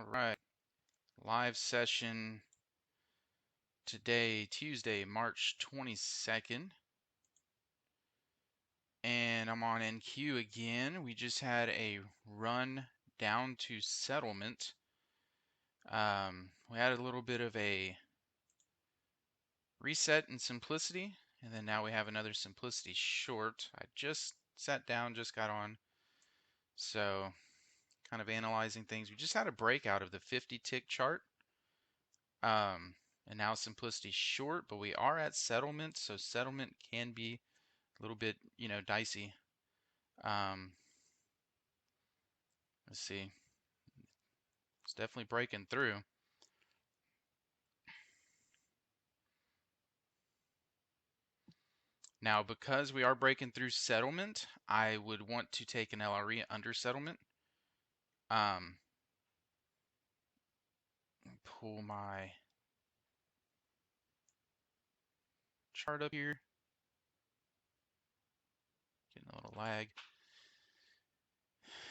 All right, live session today, Tuesday, March 22nd. And I'm on NQ again. We just had a run down to settlement. We had a little bit of a reset in simplicity, and then now we have another simplicity short. I just sat down, just got on. So, kind of analyzing things. We just had a breakout of the 50 tick chart. And now simplicity short, but we are at settlement, so settlement can be a little bit, dicey. Let's see. It's definitely breaking through. Now, because we are breaking through settlement, I would want to take an LRE under settlement. Pull my chart up here. Getting a little lag.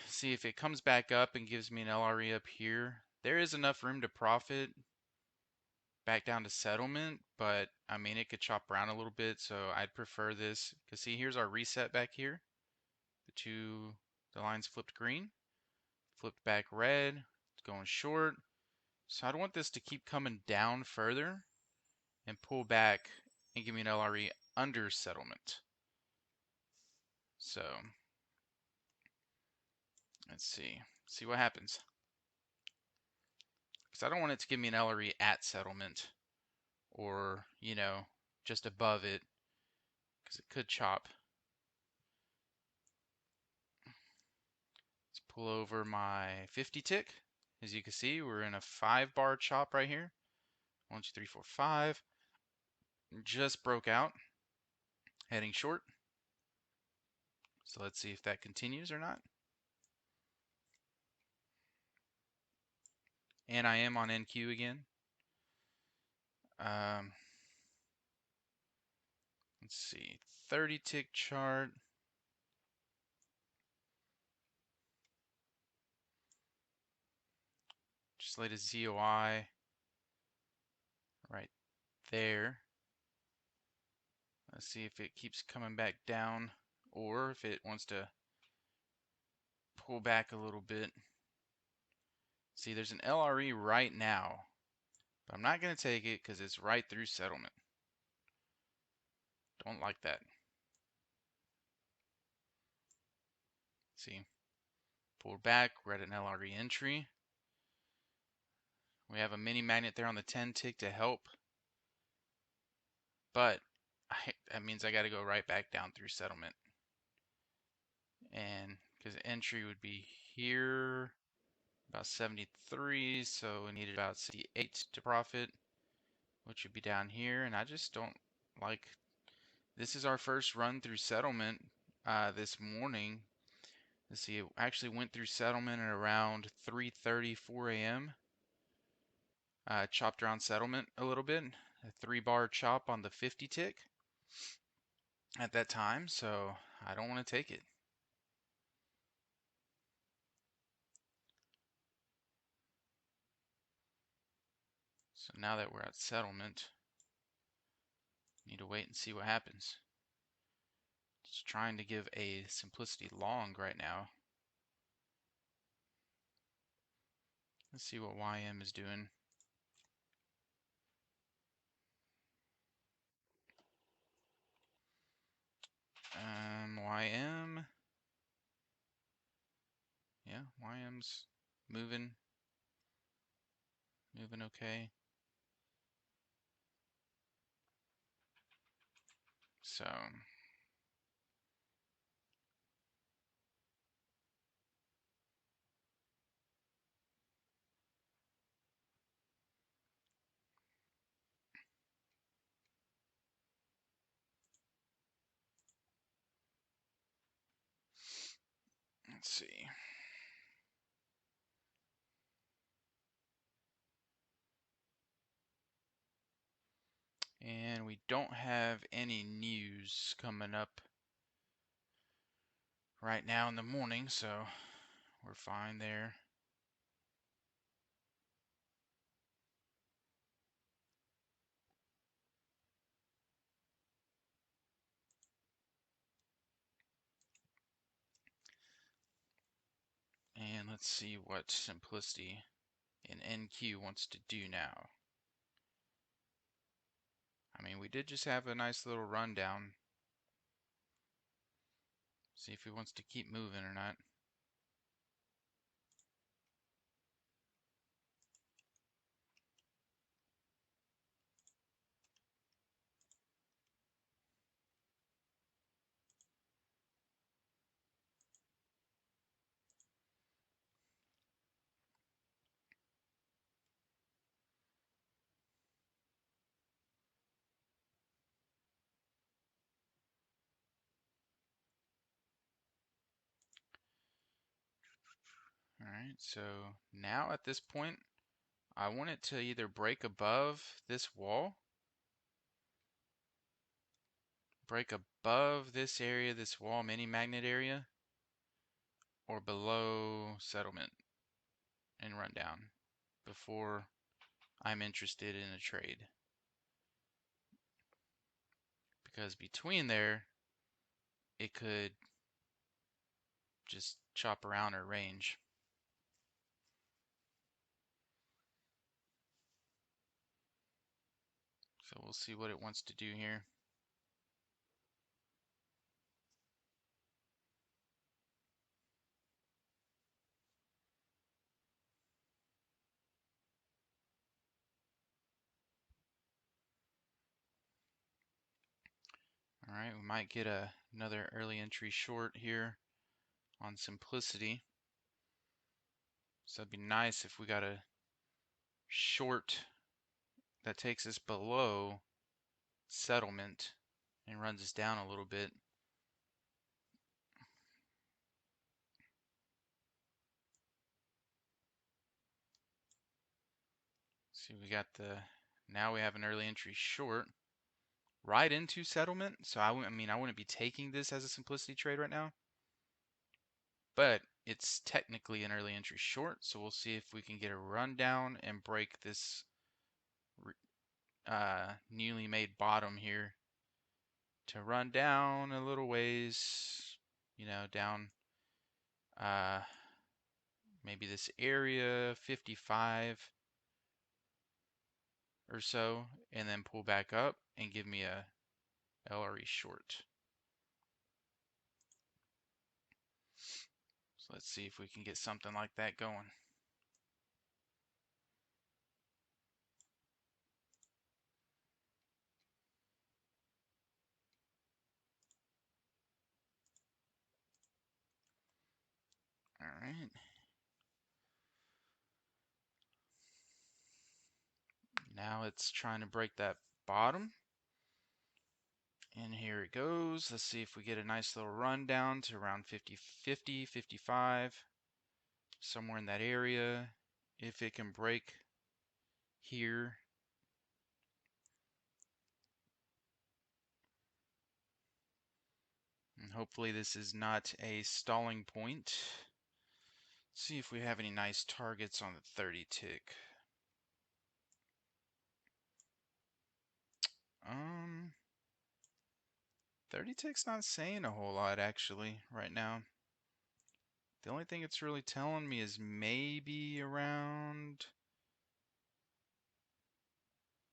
See if it comes back up and gives me an LRE up here. There is enough room to profit back down to settlement, but I mean, it could chop around a little bit, so I'd prefer this. Because see, here's our reset back here. The lines flipped green, flipped back red, it's going short. So I'd want this to keep coming down further and pull back and give me an LRE under settlement. So let's see what happens. Because I don't want it to give me an LRE at settlement or, just above it, because it could chop. Let's pull over my 50 tick. As you can see, we're in a 5-bar chop right here. 1, 2, 3, 4, 5. Just broke out, heading short. So let's see if that continues or not. And I am on NQ again. Let's see, 30 tick chart. Just laid a ZOI right there. Let's see if it keeps coming back down or if it wants to pull back a little bit. See, there's an LRE right now, but I'm not going to take it because it's right through settlement. Don't like that. See, pulled back, we're at an LRE entry. We have a mini magnet there on the 10 tick to help, but that means I got to go right back down through settlement. And because entry would be here, about 73, so we needed about 68 to profit, which would be down here, and I just don't like. This is our first run through settlement this morning. Let's see, it actually went through settlement at around 3:30, 4 a.m. Chopped around settlement a little bit, a 3-bar chop on the 50 tick at that time, so I don't want to take it. So now that we're at settlement, need to wait and see what happens. Just trying to give a simplicity long right now. Let's see what YM is doing. YM. Yeah, YM's moving okay. So let's see. And we don't have any news coming up right now in the morning, so we're fine there. Let's see what simplicity in NQ wants to do now. I mean, we did just have a nice little rundown. See if he wants to keep moving or not. Alright, so now at this point, I want it to either break above this wall, break above this area, this wall mini magnet area, or below settlement and run down before I'm interested in a trade. Because between there, it could just chop around or range. So we'll see what it wants to do here. Alright, we might get another early entry short here on simplicity. So it'd be nice if we got a short that takes us below settlement and runs us down a little bit. See, we got now we have an early entry short right into settlement. So I mean, I wouldn't be taking this as a simplicity trade right now, but it's technically an early entry short. So we'll see if we can get a rundown and break this newly made bottom here to run down a little ways, you know, down maybe this area 55 or so, and then pull back up and give me a LRE short. So let's see if we can get something like that going. All right. Now it's trying to break that bottom. And here it goes. Let's see if we get a nice little run down to around 50, 50, 55, somewhere in that area. If it can break here, and hopefully this is not a stalling point. Let's see if we have any nice targets on the 30 tick. 30 tick's not saying a whole lot actually right now. The only thing it's really telling me is maybe around,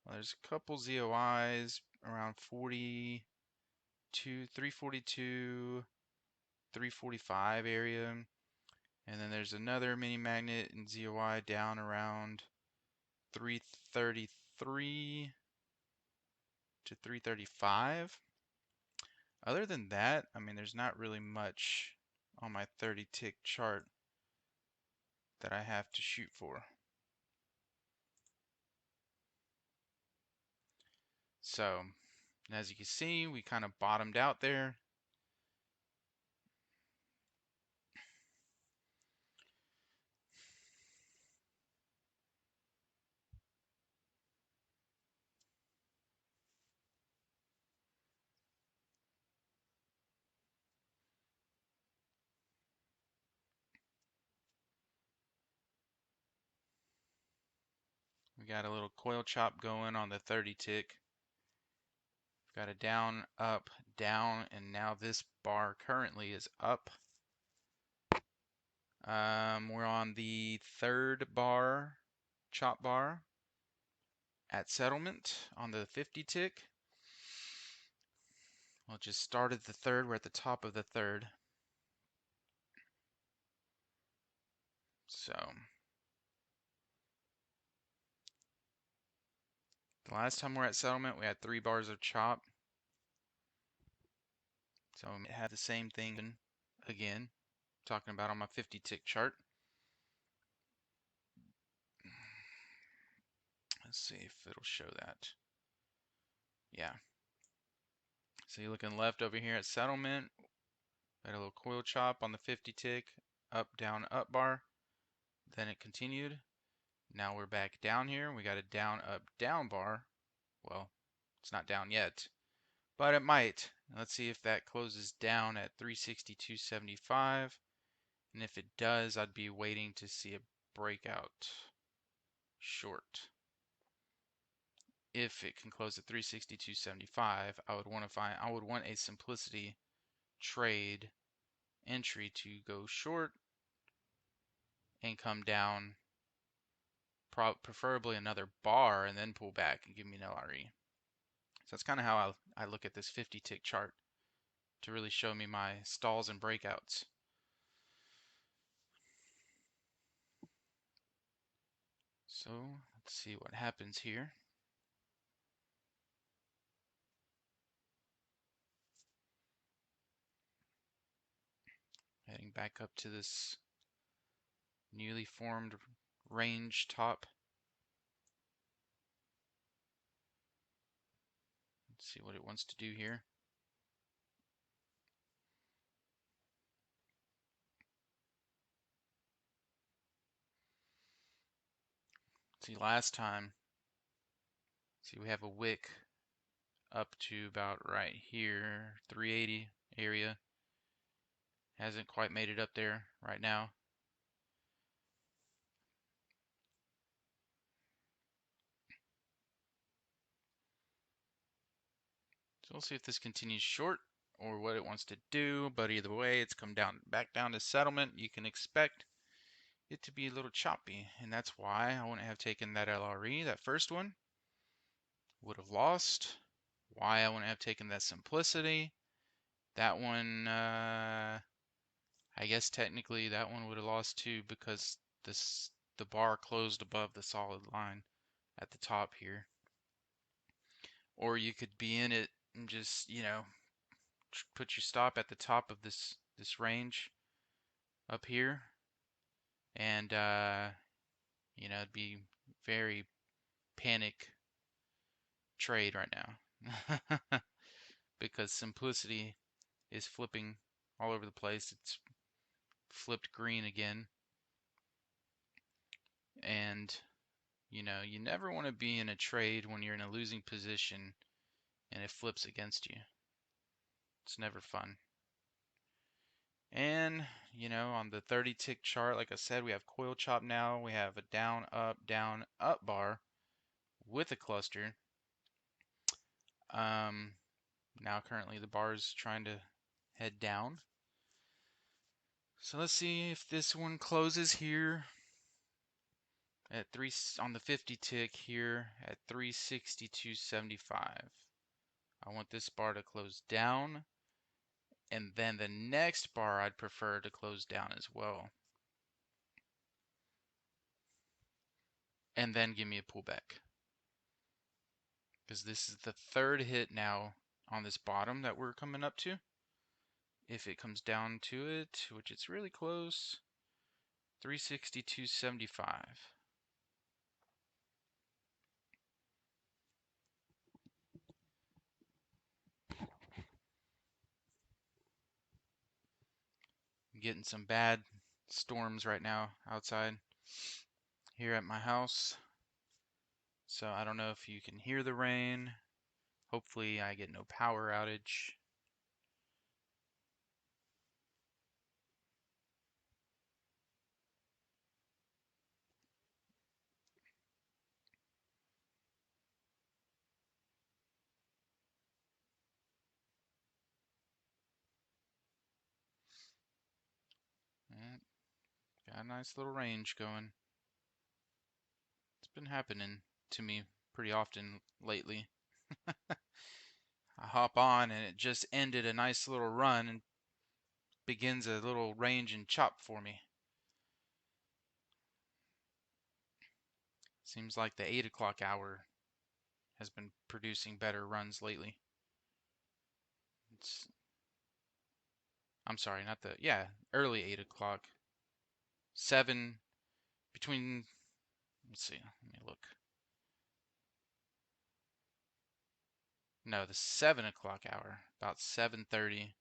well, there's a couple ZOIs around 42, 342, 345 area. And then there's another mini magnet in ZOI down around 333 to 335. Other than that, I mean, there's not really much on my 30 tick chart that I have to shoot for. So, as you can see, we kind of bottomed out there. We got a little coil chop going on the 30 tick. We've got a down, up, down, and now this bar currently is up. We're on the third bar, chop bar at settlement on the 50 tick. We'll just start at the third. We're at the top of the third. So the last time we were at settlement, we had 3 bars of chop. So it had the same thing again, talking about on my 50 tick chart. Let's see if it'll show that. Yeah. So you're looking left over here at settlement. Had a little coil chop on the 50 tick, up, down, up bar. Then it continued. Now we're back down here. We got a down, up, down bar. Well, it's not down yet, but it might. Let's see if that closes down at 362.75. And if it does, I'd be waiting to see a breakout short. If it can close at 362.75, I would want a simplicity trade entry to go short and come down, preferably another bar, and then pull back and give me an LRE. So that's kind of how I look at this 50 tick chart to really show me my stalls and breakouts. So let's see what happens here. Heading back up to this newly formed range top. Let's see what it wants to do here. See, last time, see, we have a wick up to about right here, 380 area. Hasn't quite made it up there right now. So we'll see if this continues short or what it wants to do, but either way, it's come down back down to settlement. You can expect it to be a little choppy, and that's why I wouldn't have taken that LRE, that first one. Would have lost. Why I wouldn't have taken that simplicity. That one, I guess technically that one would have lost too because the bar closed above the solid line at the top here. Or you could be in it and just, put your stop at the top of this range up here, and it'd be very panic trade right now because simplicity is flipping all over the place. It's flipped green again, and you never want to be in a trade when you're in a losing position and it flips against you. It's never fun. And on the 30 tick chart, like I said, we have coil chop now. We have a down up bar with a cluster. Now currently the bar is trying to head down. So let's see if this one closes here at 3 on the 50 tick here at 362.75. I want this bar to close down, and then the next bar I'd prefer to close down as well. And then give me a pullback. Because this is the third hit now on this bottom that we're coming up to. If it comes down to it, which it's really close, 362.75. I'm getting some bad storms right now outside here at my house. So I don't know if you can hear the rain. Hopefully I get no power outage. a nice little range going. It's been happening to me pretty often lately. I hop on and it just ended a nice little run and begins a little range and chop for me. Seems like the 8 o'clock hour has been producing better runs lately. I'm sorry, not the, yeah, early 8 o'clock. 7, between, let's see, let me look. No, the 7 o'clock hour, about 7:30.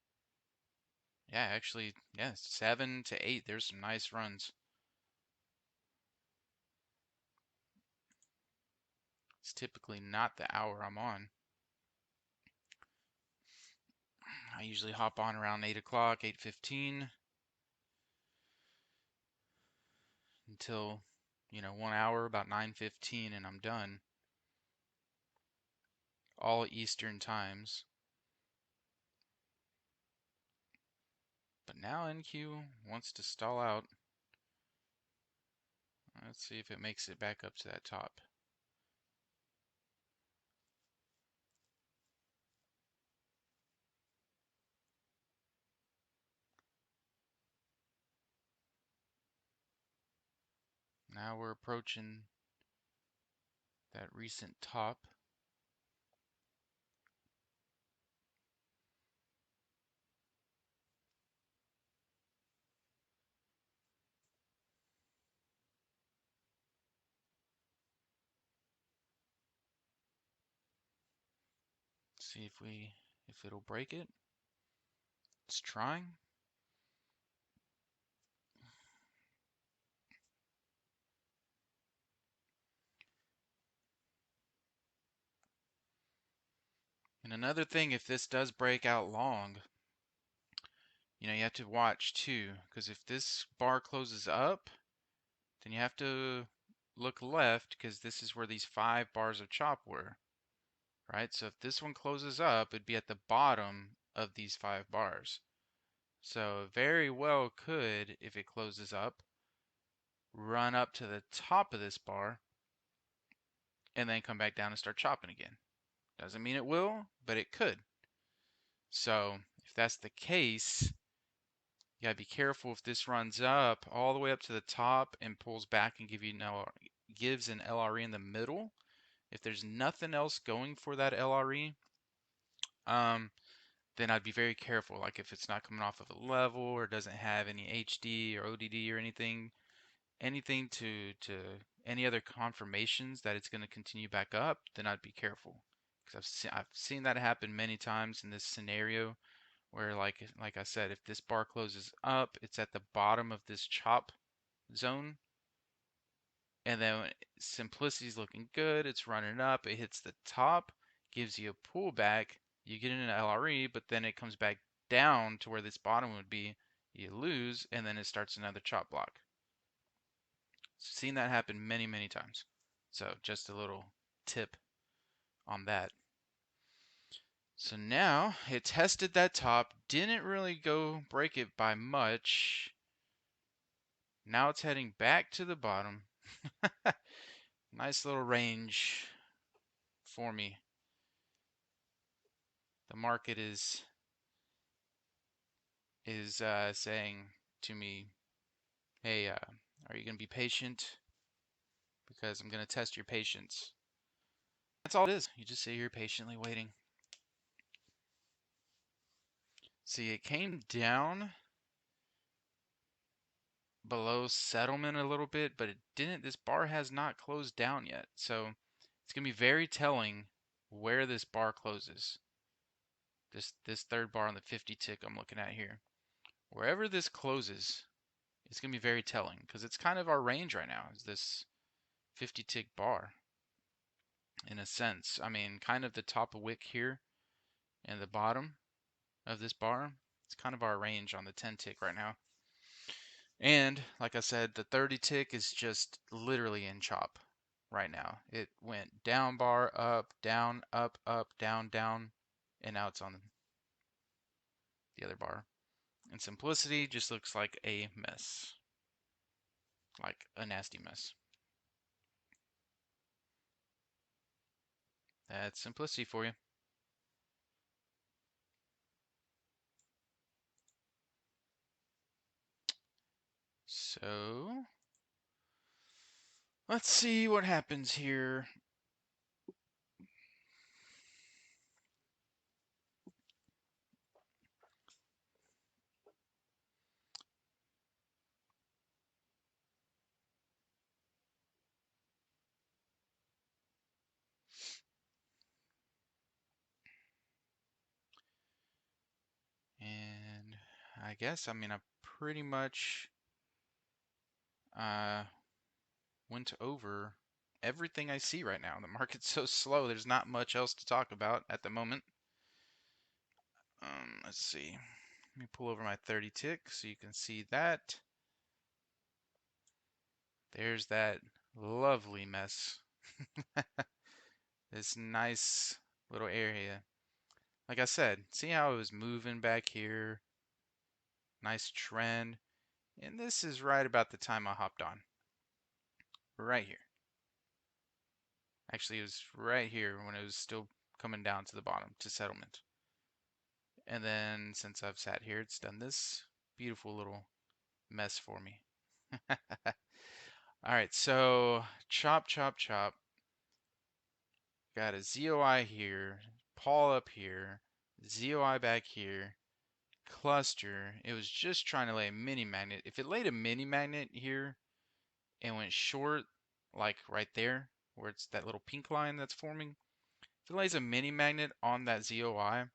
Yeah, actually, yeah, 7 to 8, there's some nice runs. It's typically not the hour I'm on. I usually hop on around 8 o'clock, 8:15 until, 1 hour, about 9:15, and I'm done. All Eastern times. But now NQ wants to stall out. Let's see if it makes it back up to that top. Now we're approaching that recent top. See if it'll break it. It's trying. And another thing, if this does break out long, you have to watch too, because if this bar closes up, then you have to look left, because this is where these 5 bars of chop were, right? So if this one closes up, it'd be at the bottom of these 5 bars. So very well could, if it closes up, run up to the top of this bar and then come back down and start chopping again. Doesn't mean it will, but it could. So if that's the case, you gotta be careful if this runs up all the way up to the top and pulls back and gives an LRE in the middle. If there's nothing else going for that LRE, then I'd be very careful. Like if it's not coming off of a level or doesn't have any HD or ODD or anything to any other confirmations that it's going to continue back up, then I'd be careful, because I've seen that happen many times in this scenario where like I said, if this bar closes up, it's at the bottom of this chop zone, and then simplicity's looking good, it's running up, it hits the top, gives you a pullback, you get in an LRE, but then it comes back down to where this bottom would be, you lose, and then it starts another chop block. Seen that happen many, many times. So just a little tip on that. So now it tested that top, didn't really go break it by much. Now it's heading back to the bottom. Nice little range for me. The market is saying to me, hey, are you going to be patient? Because I'm going to test your patience. That's all it is. You just sit here patiently waiting. See, it came down below settlement a little bit, but it didn't. This bar has not closed down yet. So it's going to be very telling where this bar closes. This third bar on the 50 tick I'm looking at here. Wherever this closes, it's going to be very telling, because it's kind of our range right now, is this 50 tick bar in a sense. I mean, kind of the top of wick here and the bottom of this bar. It's kind of our range on the 10 tick right now. And like I said, the 30 tick is just literally in chop right now. It went down bar, up, down, up, down, down, and now it's on the other bar. And simplicity just looks like a mess. like a nasty mess. That's simplicity for you. So let's see what happens here. And I guess, I mean, I pretty much uh, went over everything I see right now. The market's so slow, there's not much else to talk about at the moment. Let's see. Let me pull over my 30 tick so you can see that. There's that lovely mess. This nice little area. Like I said, see how it was moving back here? Nice trend. And this is right about the time I hopped on. Right here. Actually, it was right here when it was still coming down to the bottom to settlement. And then since I've sat here, it's done this beautiful little mess for me. All right, so chop, chop, chop. Got a ZOI here, Paul up here, ZOI back here, cluster. It was just trying to lay a mini magnet. If it laid a mini magnet here and went short, like right there, where it's that little pink line that's forming, if it lays a mini magnet on that ZOI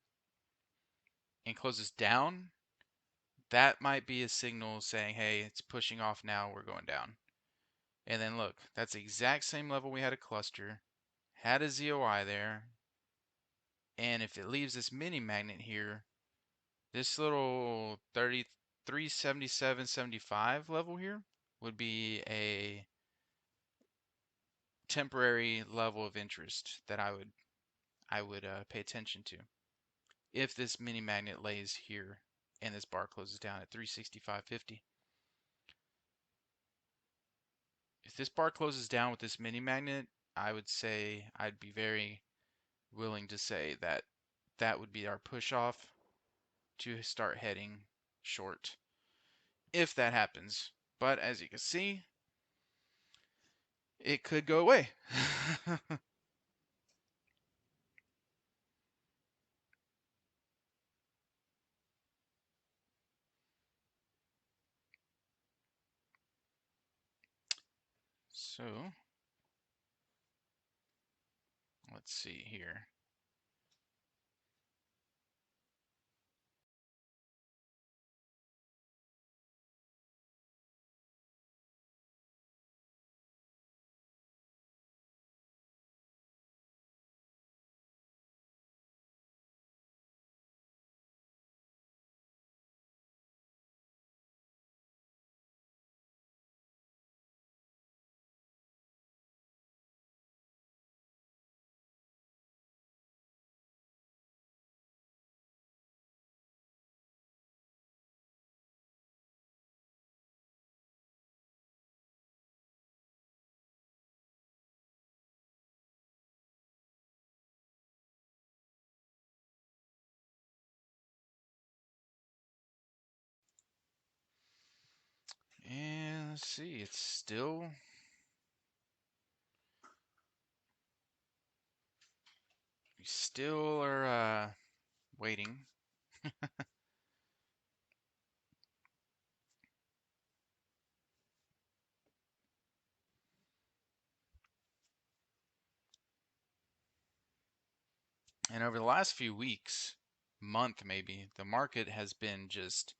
and closes down, that might be a signal saying, hey, it's pushing off now, we're going down. And then look, that's the exact same level we had a cluster, had a ZOI there, and if it leaves this mini magnet here, this little 3377.75 level here would be a temporary level of interest that I would pay attention to. If this mini magnet lays here and this bar closes down at 365.50. If this bar closes down with this mini magnet, I would say I'd be very willing to say that that would be our push off to start heading short if that happens. But as you can see, it could go away. So let's see here. And let's see, it's still we still are waiting. And over the last few weeks, month maybe, the market has been just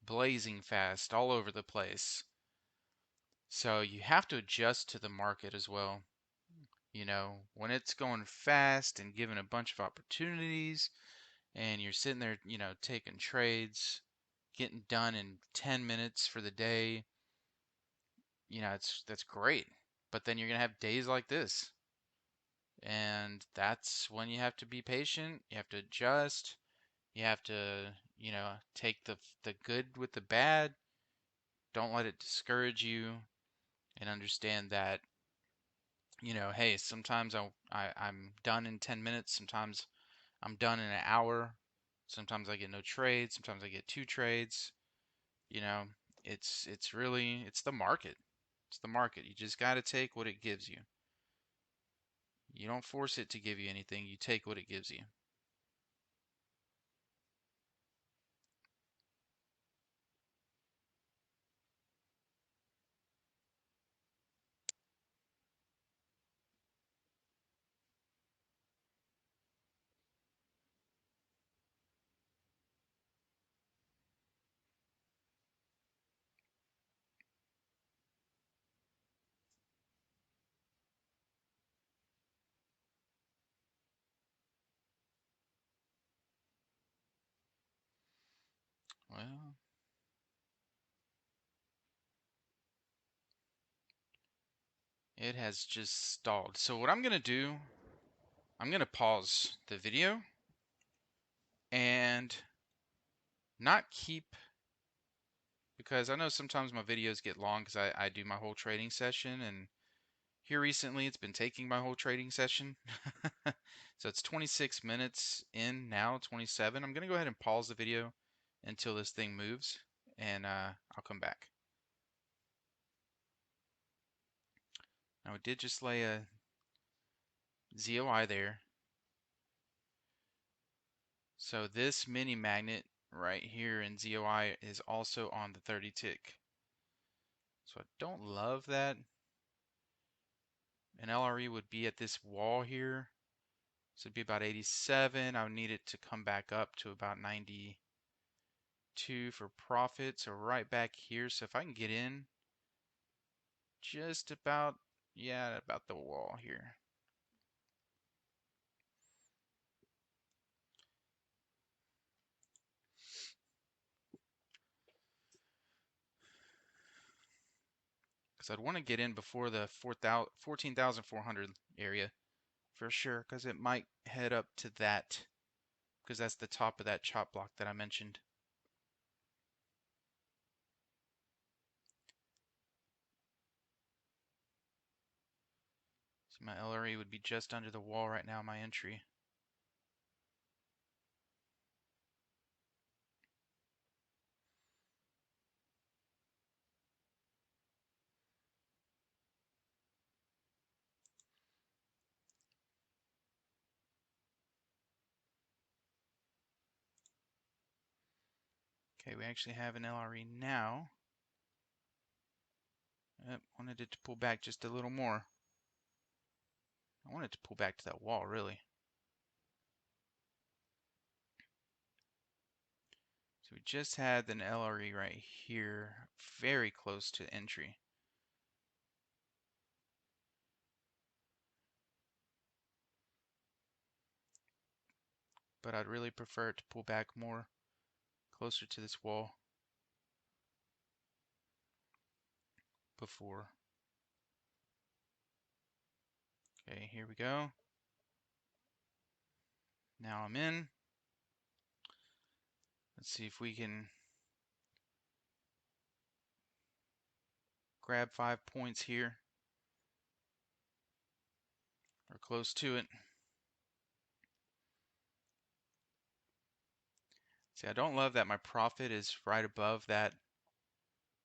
blazing fast all over the place. So you have to adjust to the market as well. You know, when it's going fast and giving a bunch of opportunities, and you're sitting there, you know, taking trades, getting done in 10 minutes for the day, you know, that's great. But then you're going to have days like this. And that's when you have to be patient, you have to adjust, you have to, you know, take the good with the bad. Don't let it discourage you. and understand that, hey, sometimes I'm done in 10 minutes, sometimes I'm done in an hour, sometimes I get no trades, sometimes I get two trades. You know, it's really it's the market. It's the market. You just got to take what it gives you. You don't force it to give you anything. You take what it gives you. Well, it has just stalled. So what I'm going to do, I'm going to pause the video and not keep, because I know sometimes my videos get long because I do my whole trading session, and here recently it's been taking my whole trading session. So it's 26 minutes in now, 27. I'm going to go ahead and pause the video until this thing moves, and I'll come back. Now we did just lay a ZOI there. So this mini magnet right here in ZOI is also on the 30 tick. So I don't love that. An LRE would be at this wall here. So it'd be about 87. I would need it to come back up to about 92 for profit. So right back here. So if I can get in just about, yeah, about the wall here. Because I'd want to get in before the 14,400 area for sure. Because it might head up to that. Because that's the top of that chop block that I mentioned. So my LRE would be just under the wall right now, my entry. Okay, we actually have an LRE now. Yep, wanted it to pull back just a little more. I wanted to pull back to that wall, really. So we just had an LRE right here, very close to entry. But I'd really prefer it to pull back more, closer to this wall before. Okay, here we go. Now I'm in. Let's see if we can grab 5 points here, or close to it. See, I don't love that my profit is right above that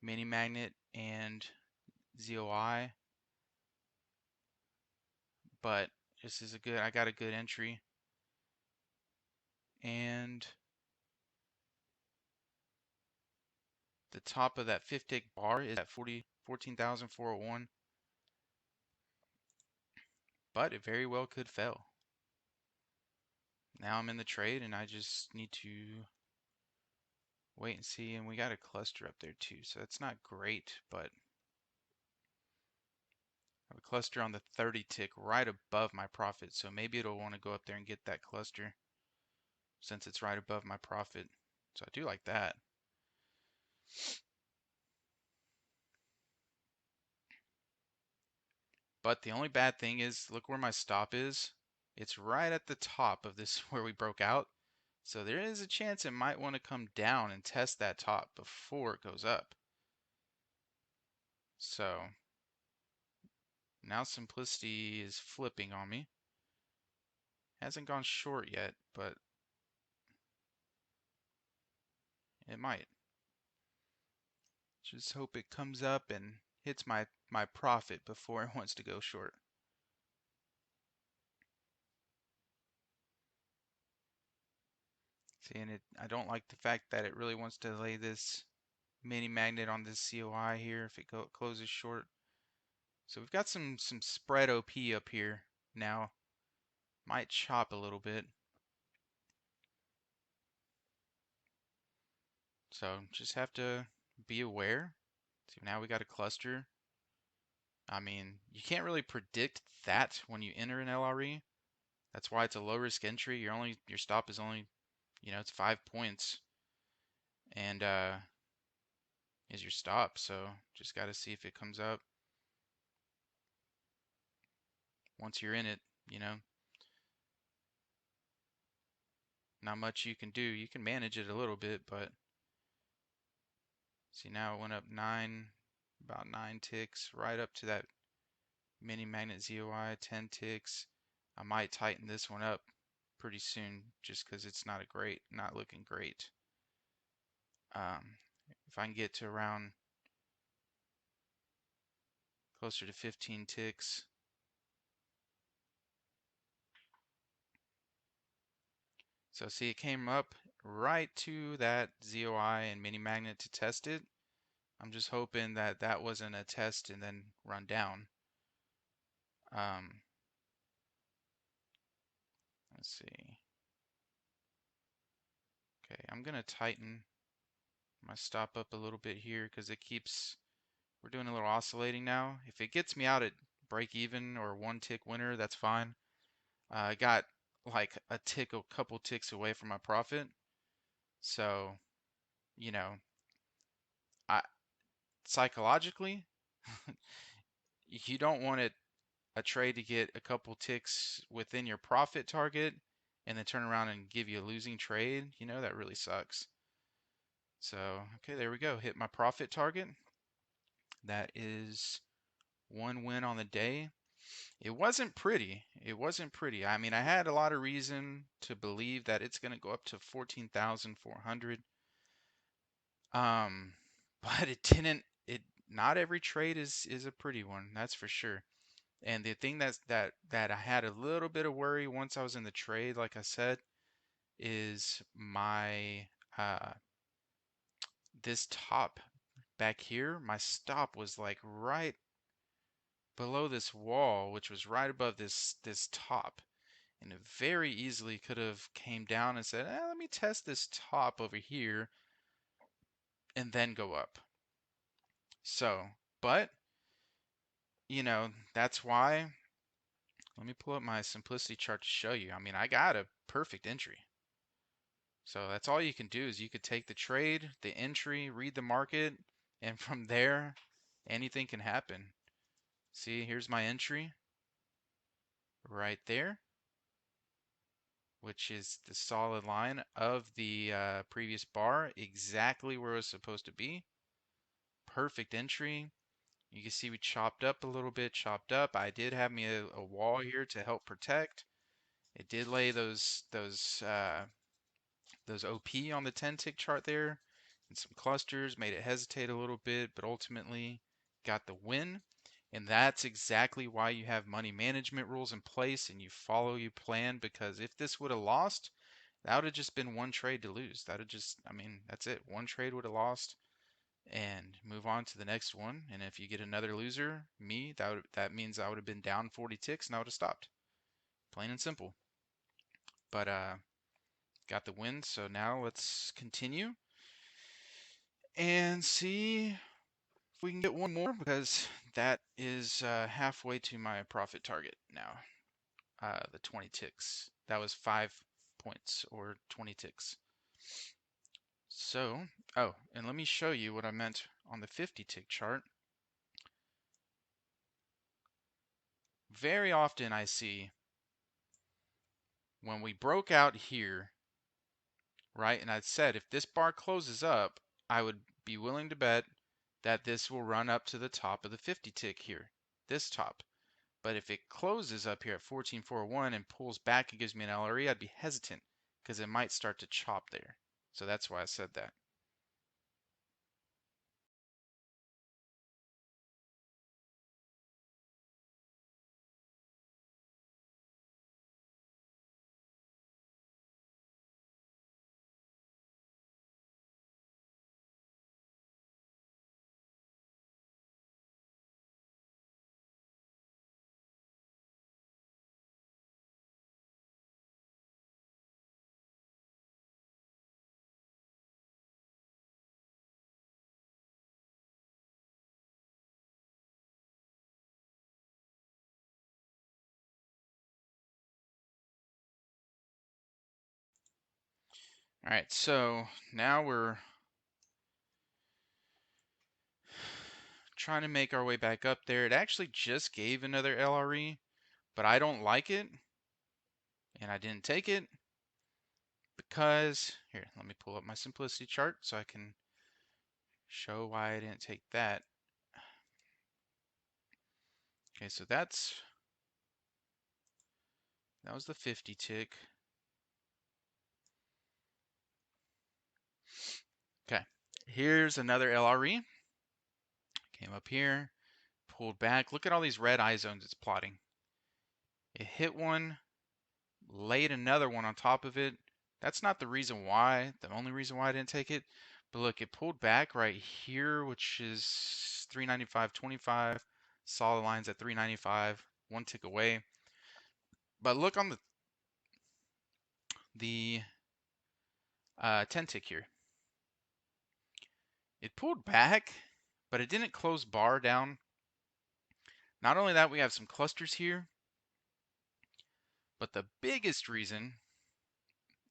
mini magnet and ZOI, but this is I got a good entry. And the top of that 50 bar is at 14,401, but it very well could fail. Now I'm in the trade and I just need to wait and see, and we got a cluster up there too, so that's not great, but I have a cluster on the 30 tick right above my profit, so maybe it'll want to go up there and get that cluster since it's right above my profit. So I do like that. But the only bad thing is, look where my stop is. It's right at the top of this where we broke out. So there is a chance it might want to come down and test that top before it goes up. So Now simplicity is flipping on me. Hasn't gone short yet, but it might. Just hope it comes up and hits my profit before it wants to go short. See, and I don't like the fact that it really wants to lay this mini magnet on this COI here if it closes short. So we've got some spread OP up here now. Might chop a little bit. So just have to be aware. See, now we got a cluster. I mean, you can't really predict that when you enter an LRE. That's why it's a low risk entry. Your stop is only, it's 5 points and is your stop. So just got to see if it comes up. Once you're in it, not much you can do. You can manage it a little bit, but see, now it went up about 9 ticks, right up to that mini magnet ZOI, 10 ticks. I might tighten this one up pretty soon just because it's not looking great. If I can get to around closer to 15 ticks. So see, it came up right to that ZOI and mini magnet to test it. I'm just hoping that that wasn't a test and then run down. Let's see. Okay, I'm gonna tighten my stop up a little bit here because we're doing a little oscillating now. If it gets me out at break even or 1 tick winner, that's fine. I got like a couple ticks away from my profit. So, you know, I psychologically, you don't want a trade to get a couple ticks within your profit target and then turn around and give you a losing trade. That really sucks. So, okay, there we go. Hit my profit target. That is 1 win on the day. It wasn't pretty. It wasn't pretty. I mean, I had a lot of reason to believe that it's going to go up to 14,400. Um, but it didn't. Not every trade is a pretty one, that's for sure. And the thing that I had a little bit of worry once I was in the trade, like I said, is my this top back here. My stop was like right below this wall, which was right above this top, and it very easily could have came down and said, let me test this top over here and then go up. So, but that's why. Let me pull up my simplicity chart to show you. I mean, I got a perfect entry. So that's all you can do is you could take the trade, the entry, read the market, and from there, anything can happen. See, here's my entry right there, which is the solid line of the previous bar, exactly where it was supposed to be. Perfect entry. You can see we chopped up a little bit, chopped up. I did have me a wall here to help protect. It did lay those OP on the 10 tick chart there, and some clusters made it hesitate a little bit, but ultimately got the win. And that's exactly why you have money management rules in place and you follow your plan, because if this would have lost, that would have just been one trade to lose. That would just, I mean, that's it. One trade would have lost and move on to the next one. And if you get another loser, me, that means I would have been down 40 ticks and I would have stopped. Plain and simple. But got the win, so now let's continue and see if we can get one more, because that is halfway to my profit target now. The 20 ticks. That was 5 points or 20 ticks. So, oh, and let me show you what I meant on the 50 tick chart. Very often I see when we broke out here, right? And I said if this bar closes up, I would be willing to bet that this will run up to the top of the 50 tick here, this top. But if it closes up here at 1441 and pulls back and gives me an LRE, I'd be hesitant because it might start to chop there. So that's why I said that. All right, so now we're trying to make our way back up there. It actually just gave another LRE, but I don't like it, and I didn't take it because, here, let me pull up my simplicity chart so I can show why I didn't take that. Okay, so that was the 50 tick. Okay, here's another LRE. Came up here, pulled back. Look at all these red eye zones it's plotting. It hit one, laid another one on top of it. That's not the reason why, the only reason why I didn't take it. But look, it pulled back right here, which is 395.25. Saw the lines at 395, one tick away. But look on the 10 tick here. It pulled back, but it didn't close bar down. Not only that, we have some clusters here, but the biggest reason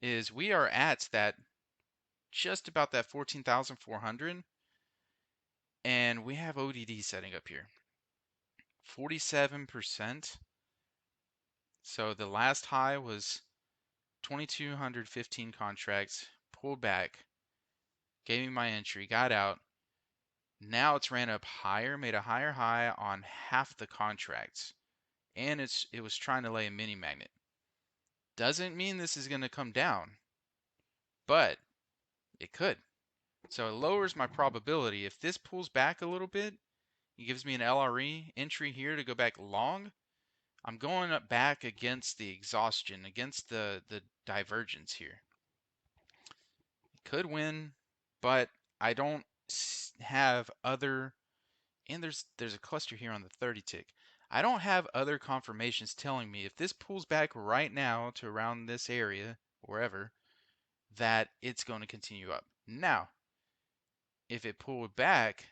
is we are at that just about that 14,400, and we have ODD setting up here. 47%. So the last high was 2,215 contracts, pulled back, gave me my entry, got out. Now it's ran up higher, made a higher high on half the contracts, and it was trying to lay a mini magnet. Doesn't mean this is going to come down, but it could. So it lowers my probability. If this pulls back a little bit, it gives me an LRE entry here to go back long. I'm going up back against the exhaustion, against the divergence here. It could win, but I don't have other, and there's a cluster here on the 30 tick. I don't have other confirmations telling me if this pulls back right now to around this area, wherever, that it's going to continue up. Now, if it pulled back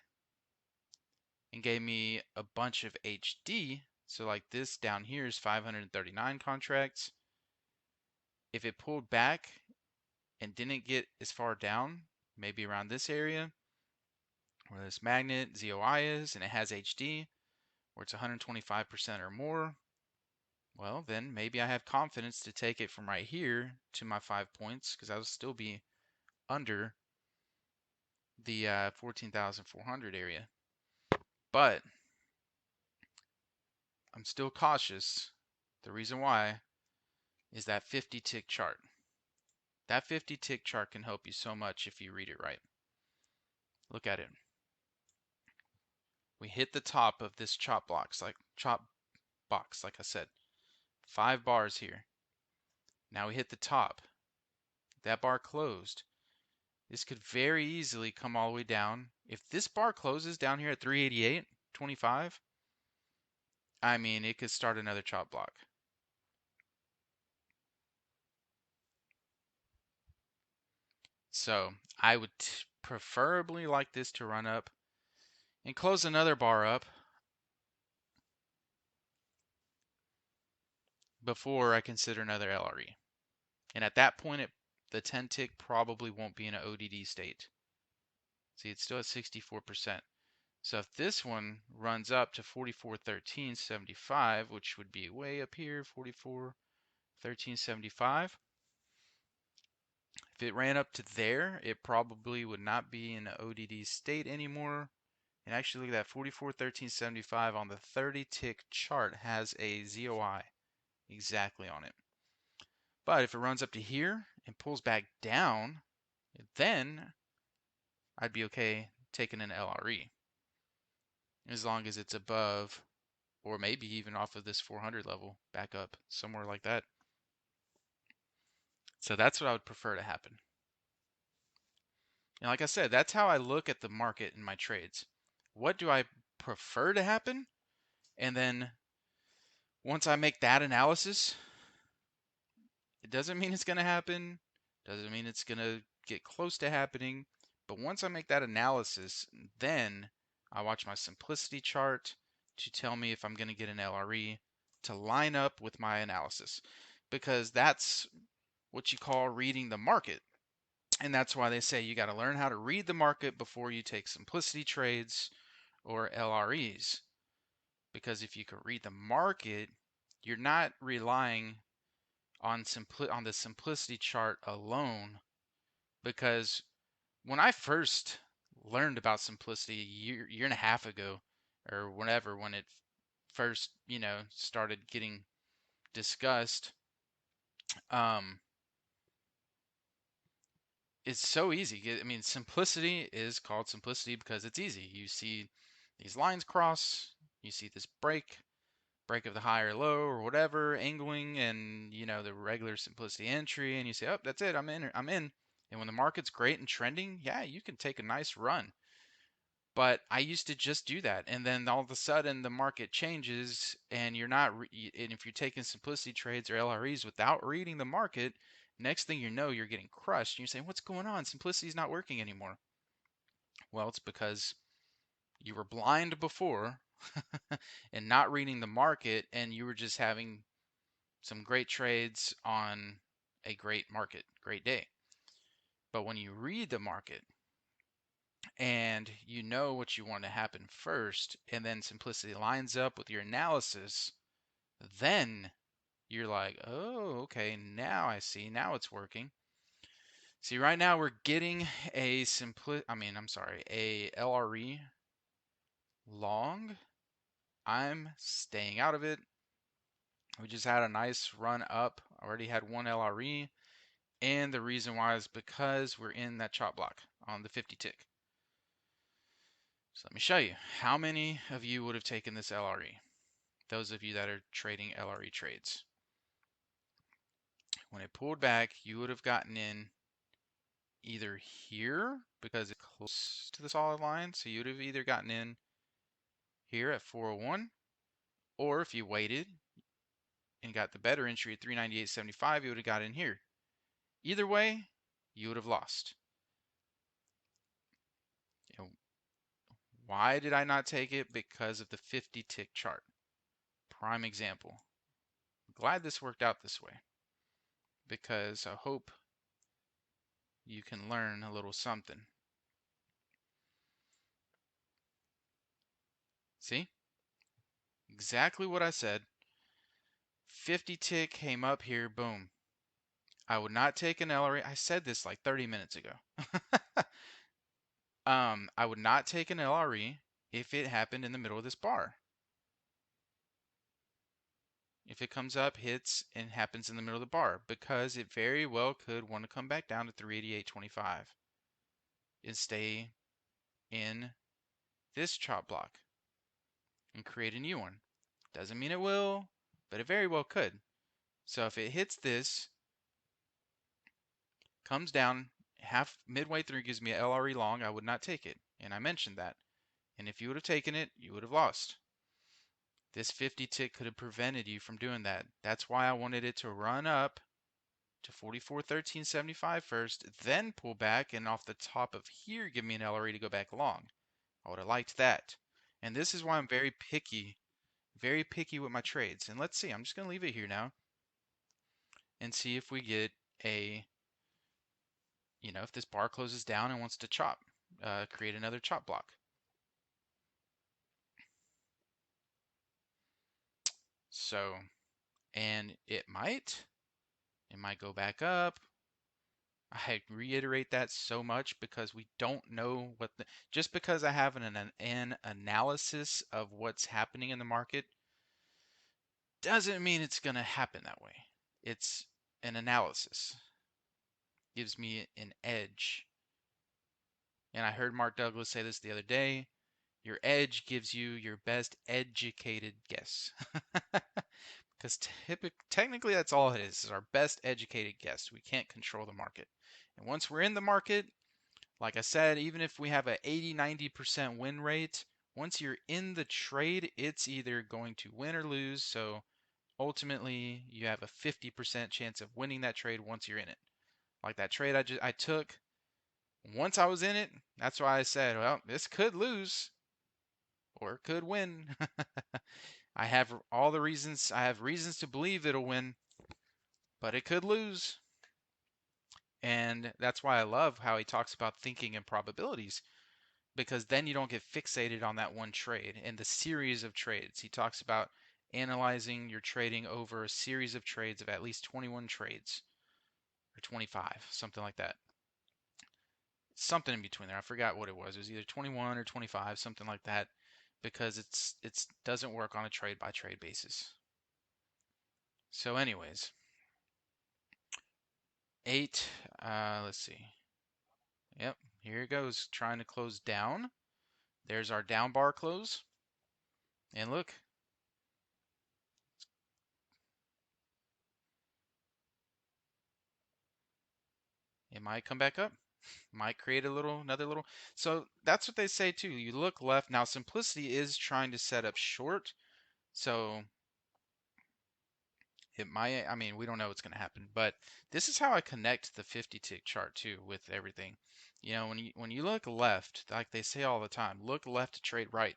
and gave me a bunch of HD, so like this down here is 539 contracts. If it pulled back and didn't get as far down, maybe around this area where this magnet ZOI is and it has HD, where it's 125% or more, well, then maybe I have confidence to take it from right here to my 5 points because I will still be under the 14,400 area. But I'm still cautious. The reason why is that 50 tick chart. That 50 tick chart can help you so much if you read it right. Look at it. We hit the top of this chop box, like I said. 5 bars here. Now we hit the top. That bar closed. This could very easily come all the way down. If this bar closes down here at 388.25, I mean, it could start another chop block. So I would preferably like this to run up and close another bar up before I consider another LRE. And at that point, the 10 tick probably won't be in an ODD state. See, it's still at 64%. So if this one runs up to 44.1375, which would be way up here, 44.1375, if it ran up to there, it probably would not be in an ODD state anymore. And actually look at that 44.1375 on the 30 tick chart has a ZOI exactly on it. But if it runs up to here and pulls back down, then I'd be okay taking an LRE as long as it's above or maybe even off of this 400 level back up somewhere like that. So that's what I would prefer to happen. And like I said, that's how I look at the market in my trades. What do I prefer to happen? And then once I make that analysis, it doesn't mean it's going to happen, doesn't mean it's going to get close to happening, but once I make that analysis, then I watch my simplicity chart to tell me if I'm going to get an LRE to line up with my analysis, because that's what you call reading the market. And that's why they say you got to learn how to read the market before you take simplicity trades or LREs. Because if you can read the market, you're not relying on the simplicity chart alone. Because when I first learned about simplicity a year and a half ago, or whenever, when it first, started getting discussed, um, it's so easy. I mean, simplicity is called simplicity because it's easy. You see these lines cross, you see this break of the high or low or whatever, angling, and the regular simplicity entry, and you say, oh, that's it, I'm in. And when the market's great and trending, yeah, you can take a nice run. But I used to just do that, and then all of a sudden the market changes, and you're not. And if you're taking simplicity trades or LREs without reading the market, next thing you know, you're getting crushed. And you're saying, "What's going on? Simplicity's not working anymore." Well, it's because you were blind before and not reading the market, and you were just having some great trades on a great market, great day. But when you read the market and you know what you want to happen first, and then simplicity lines up with your analysis, then you're like, oh, okay, now I see, now it's working. See, right now we're getting a a LRE long. I'm staying out of it. We just had a nice run up. Already had one LRE. And the reason why is because we're in that chop block on the 50 tick. So let me show you. How many of you would have taken this LRE? Those of you that are trading LRE trades. When it pulled back, you would have gotten in either here because it's close to the solid line. So you would have either gotten in here at 401, or if you waited and got the better entry at 398.75, you would have got in here. Either way, you would have lost. You know, why did I not take it? Because of the 50 tick chart. Prime example. I'm glad this worked out this way, because I hope you can learn a little something. See? Exactly what I said. 50 tick came up here, boom. I would not take an LRE. I said this like 30 minutes ago. I would not take an LRE if it happened in the middle of this bar. If it comes up, hits, and happens in the middle of the bar, because it very well could want to come back down to 388.25 and stay in this chop block and create a new one. Doesn't mean it will, but it very well could. So if it hits this, comes down, midway through gives me a LRE long, I would not take it. And I mentioned that. And if you would have taken it, you would have lost. This 50 tick could have prevented you from doing that. That's why I wanted it to run up to 44.1375 first, then pull back, and off the top of here give me an LRE to go back long. I would have liked that. And this is why I'm very picky with my trades. And let's see, I'm just going to leave it here now and see if we get a, if this bar closes down and wants to create another chop block. So, and it might go back up, I reiterate that so much because we don't know just because I have an analysis of what's happening in the market doesn't mean it's going to happen that way. It's an analysis. Gives me an edge. And I heard Mark Douglas say this the other day. Your edge gives you your best educated guess. Because technically that's all it is our best educated guess. We can't control the market. And once we're in the market, like I said, even if we have an 80-90% win rate, once you're in the trade, it's either going to win or lose. So ultimately, you have a 50% chance of winning that trade once you're in it. Like that trade I took, once I was in it, that's why I said, well, this could lose or it could win. I have all the reasons, I have reasons to believe it'll win, but it could lose. And that's why I love how he talks about thinking in probabilities, because then you don't get fixated on that one trade and the series of trades. He talks about analyzing your trading over a series of trades of at least 21 trades or 25, something like that. Something in between there. I forgot what it was. It was either 21 or 25, something like that, because it doesn't work on a trade by trade basis. So anyways, 8, let's see. Yep, here it goes, trying to close down. There's our down bar close. And look, it might come back up. Might create another little. So that's what they say too. You look left. Now Simplicity is trying to set up short. So it might, I mean, we don't know what's going to happen, but this is how I connect the 50 tick chart too with everything. You know, when you look left, like they say all the time, look left to trade right.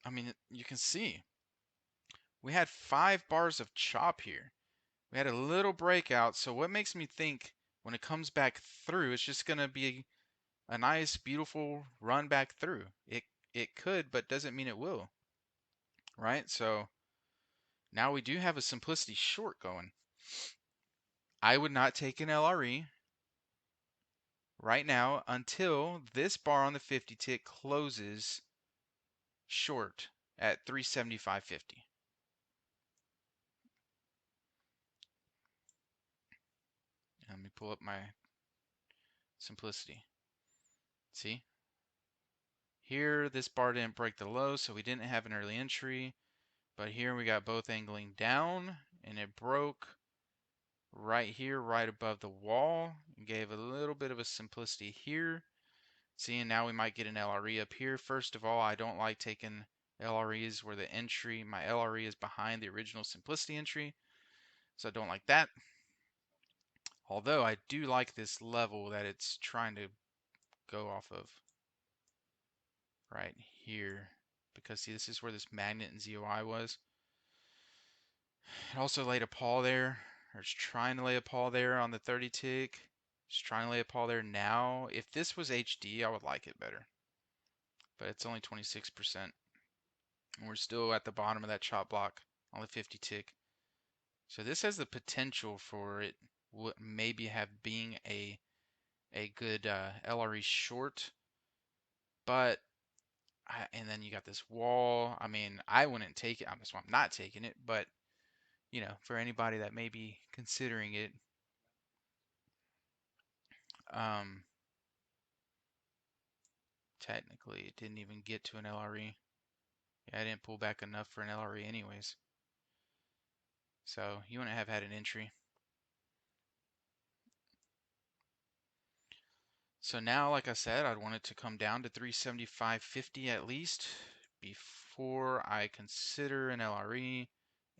I mean, you can see we had 5 bars of chop here. We had a little breakout, so what makes me think when it comes back through, it's just going to be a nice, beautiful run back through. It could, but doesn't mean it will, right? So now we do have a Simplicity short going. I would not take an LRE right now until this bar on the 50 tick closes short at 375.50. Let me pull up my Simplicity. See? Here, this bar didn't break the low, so we didn't have an early entry. But here we got both angling down, and it broke right here, right above the wall. Gave a little bit of a Simplicity here. See, and now we might get an LRE up here. First of all, I don't like taking LREs where the entry, my LRE is behind the original Simplicity entry. So I don't like that. Although I do like this level that it's trying to go off of right here. Because see, this is where this magnet and ZOI was. It also laid a paw there, or it's trying to lay a paw there on the 30 tick. It's trying to lay a paw there now. If this was HD, I would like it better. But it's only 26%. And we're still at the bottom of that chop block on the 50 tick. So this has the potential for it maybe have being a good LRE short, but and then you got this wall. I mean, I wouldn't take it. That's why I'm not taking it. But you know, for anybody that may be considering it, um, technically it didn't even get to an LRE. Yeah, I didn't pull back enough for an LRE anyways. So you wouldn't have had an entry. So now, like I said, I'd want it to come down to 375.50 at least before I consider an LRE.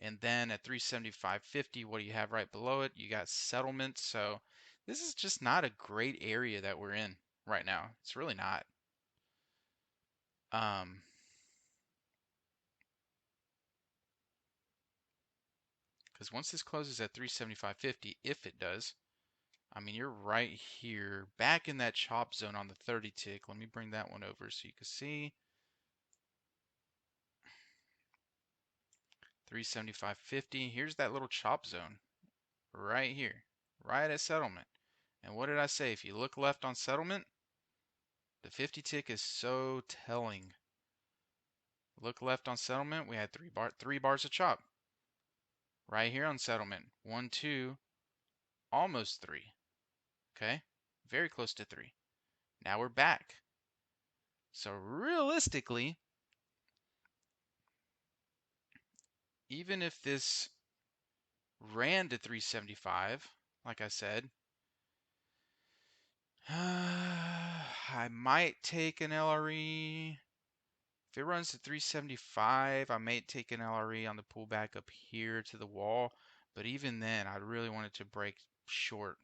And then at 375.50, what do you have right below it? You got settlement. So this is just not a great area that we're in right now. It's really not. Because once this closes at 375.50, if it does, I mean, you're right here, back in that chop zone on the 30 tick. Let me bring that one over so you can see. 375.50. Here's that little chop zone right here, right at settlement. And what did I say? If you look left on settlement, the 50 tick is so telling. Look left on settlement, we had three bars of chop. Right here on settlement, 1, 2, almost 3. Okay, very close to 3. Now we're back. So realistically, even if this ran to 375, like I said, I might take an LRE. If it runs to 375, I might take an LRE on the pullback up here to the wall. But even then, I really want it to break short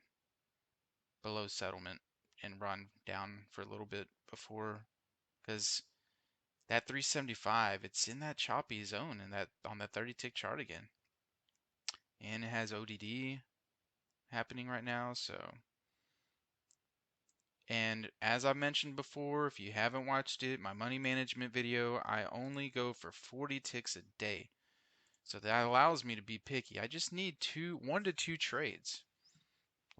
below settlement and run down for a little bit before, because that 375, it's in that choppy zone and that on that 30 tick chart again. And it has ODD happening right now, so. And as I mentioned before, if you haven't watched it, my money management video, I only go for 40 ticks a day. So that allows me to be picky. I just need 1 to 2 trades.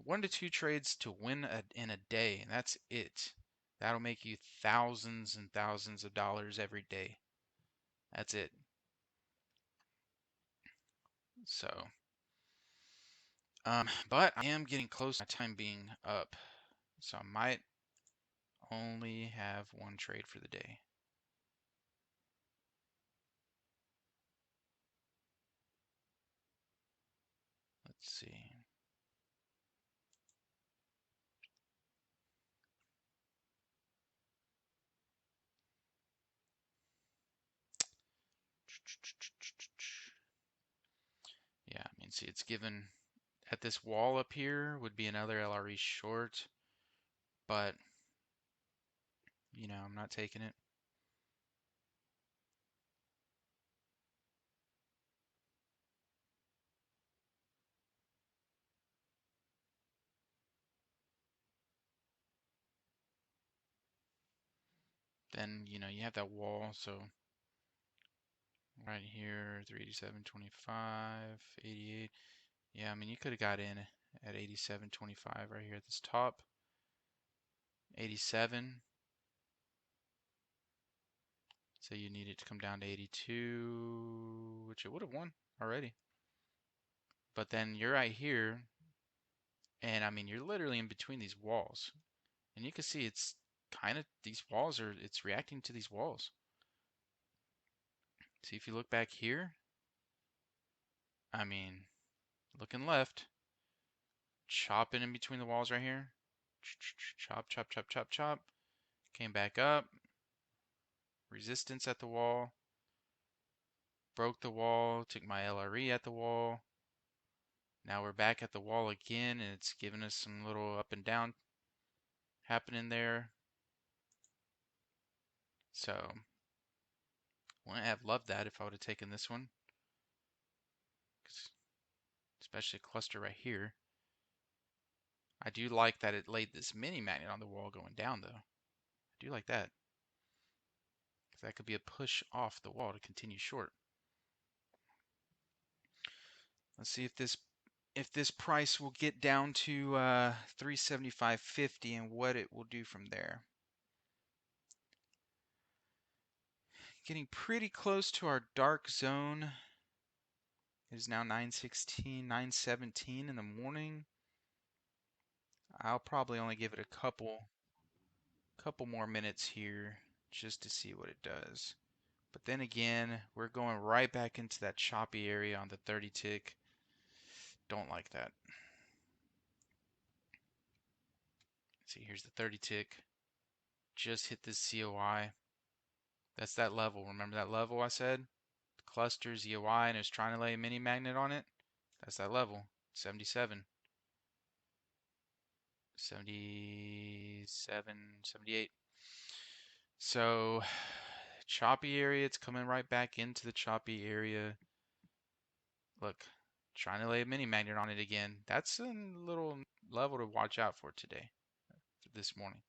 1 to 2 trades to win in a day, and that's it. That'll make you thousands and thousands of dollars every day. That's it. So, but I am getting close to my time being up. So I might only have 1 trade for the day. Let's see. Yeah, I mean, see, it's given at this wall up here would be another LRE short, but I'm not taking it. Then, you have that wall, so right here, 387.25, 88. Yeah, I mean, you could have got in at 87.25 right here at this top. 87. So you need it to come down to 82, which it would have won already. But then you're right here, and I mean, you're literally in between these walls. And you can see it's kind of, these walls are, it's reacting to these walls. See, if you look back here, I mean, looking left, chopping in between the walls right here. Chop, chop, chop, chop, chop. Came back up. Resistance at the wall. Broke the wall. Took my LRE at the wall. Now we're back at the wall again, and it's giving us some little up and down happening there. So, wouldn't have loved that if I would have taken this one. Especially a cluster right here. I do like that it laid this mini magnet on the wall going down, though. I do like that. Because that could be a push off the wall to continue short. Let's see if this price will get down to 375.50 and what it will do from there. Getting pretty close to our dark zone. It is now 9:16, 9:17 in the morning. I'll probably only give it a couple more minutes here just to see what it does. But then again, we're going right back into that choppy area on the 30 tick. Don't like that. See, here's the 30 tick. Just hit this COI. That's that level. Remember that level I said? The cluster ZOI, and it's trying to lay a mini magnet on it. That's that level. 77. 77, 78. So, choppy area, it's coming right back into the choppy area. Look, trying to lay a mini magnet on it again. That's a little level to watch out for today, for this morning.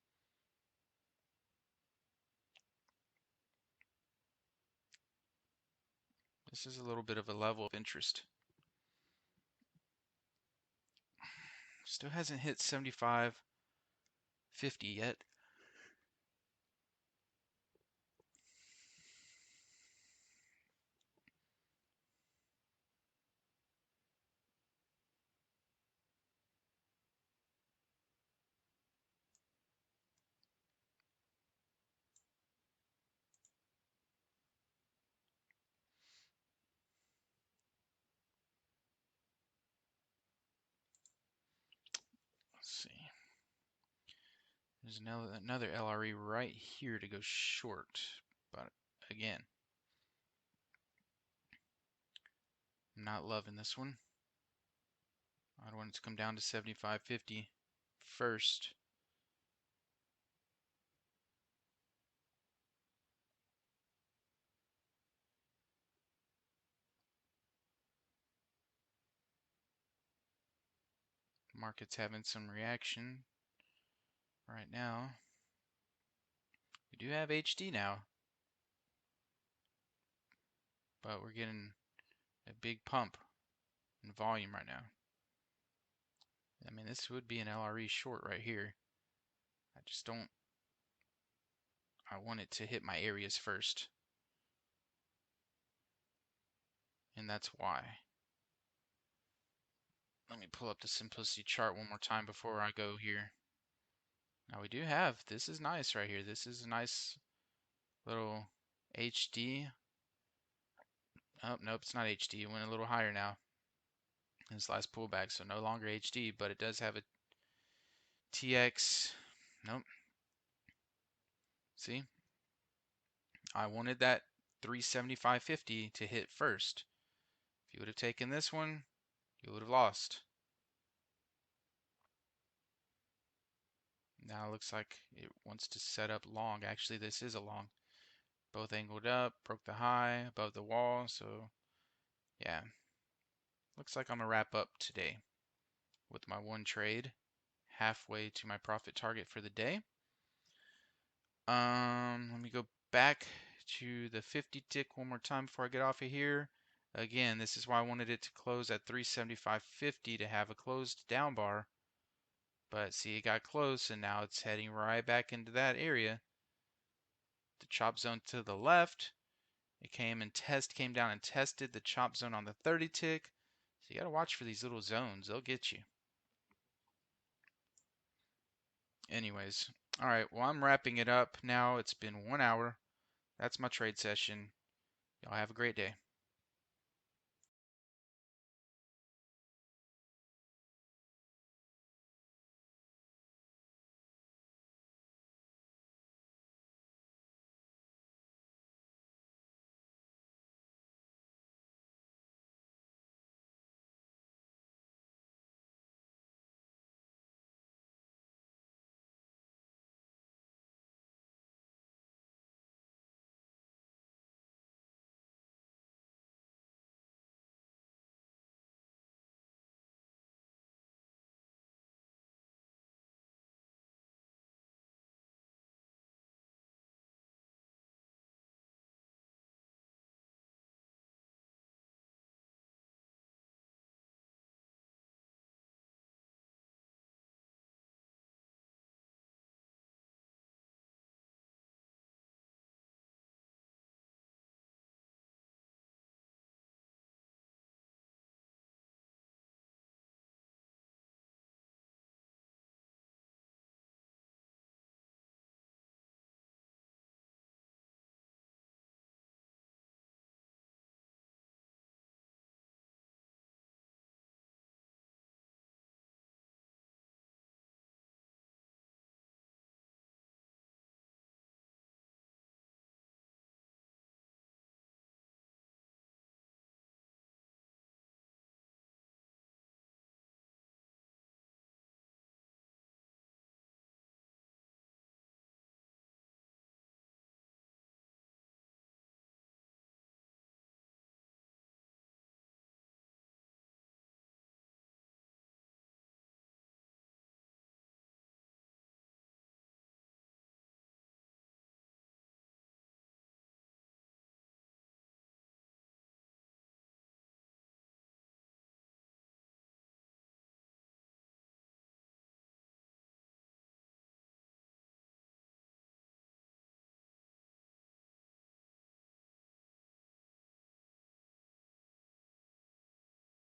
This is a little bit of a level of interest. Still hasn't hit 75.50 yet. Let's see. There's another LRE right here to go short. But again, I'm not loving this one. I want it to come down to 75.50 first. Market's having some reaction right now. We do have HD now, but we're getting a big pump in volume right now. I mean, this would be an LRE short right here. I just don't. I want it to hit my areas first, and that's why. Let me pull up the simplicity chart one more time before I go here. Now we do have, this is nice right here. This is a nice little HD. Oh, nope, it's not HD. It went a little higher now in this last pullback, so no longer HD, but it does have a TX. Nope. See? I wanted that 375.50 to hit first. If you would have taken this one, you would have lost. Now it looks like it wants to set up long. Actually, this is a long. Both angled up, broke the high above the wall, so yeah. Looks like I'm gonna wrap up today with my one trade, halfway to my profit target for the day. Let me go back to the 50 tick one more time before I get off of here. Again, this is why I wanted it to close at 375.50 to have a closed down bar. But see, it got close and now it's heading right back into that area. The chop zone to the left. It came down and tested the chop zone on the 30 tick. So you gotta watch for these little zones. They'll get you. Anyways, all right, well, I'm wrapping it up now. It's been 1 hour. That's my trade session. Y'all have a great day.